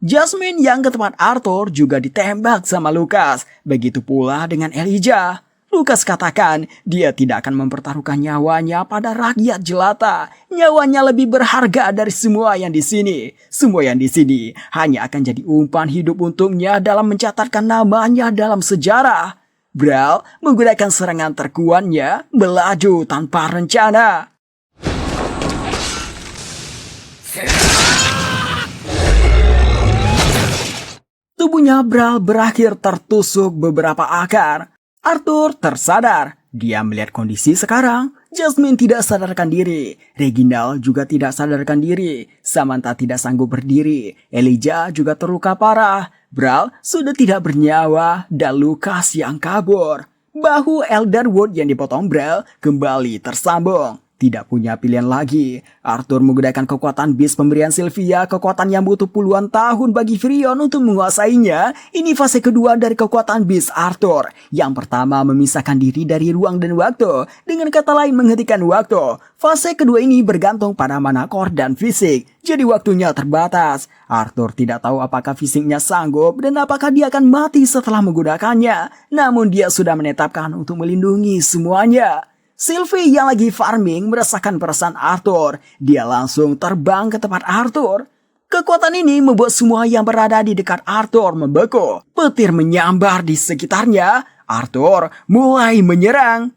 Jasmine yang ke tempat Arthur juga ditembak sama Lucas. Begitu pula dengan Elijah. Lucas katakan dia tidak akan mempertaruhkan nyawanya pada rakyat jelata. Nyawanya lebih berharga dari semua yang di sini. Semua yang di sini hanya akan jadi umpan hidup untuknya dalam mencatatkan namanya dalam sejarah. Brawl menggunakan serangan terkuatnya melaju tanpa rencana. Tubuhnya Brawl berakhir tertusuk beberapa akar. Arthur tersadar. Dia melihat kondisi sekarang. Jasmine tidak sadarkan diri. Reginald juga tidak sadarkan diri. Samantha tidak sanggup berdiri. Elijah juga terluka parah. Brawl sudah tidak bernyawa dan Lucas yang kabur. Bahu Elderwood yang dipotong Brawl kembali tersambung. Tidak punya pilihan lagi. Arthur menggunakan kekuatan Beast pemberian Sylvia, kekuatan yang butuh puluhan tahun bagi Firion untuk menguasainya. Ini fase kedua dari kekuatan Beast Arthur. Yang pertama memisahkan diri dari ruang dan waktu. Dengan kata lain menghentikan waktu. Fase kedua ini bergantung pada mana core dan fisik. Jadi waktunya terbatas. Arthur tidak tahu apakah fisiknya sanggup dan apakah dia akan mati setelah menggunakannya. Namun dia sudah menetapkan untuk melindungi semuanya. Sylvie yang lagi farming merasakan perasaan Arthur. Dia langsung terbang ke tempat Arthur. Kekuatan ini membuat semua yang berada di dekat Arthur membeku. Petir menyambar di sekitarnya. Arthur mulai menyerang.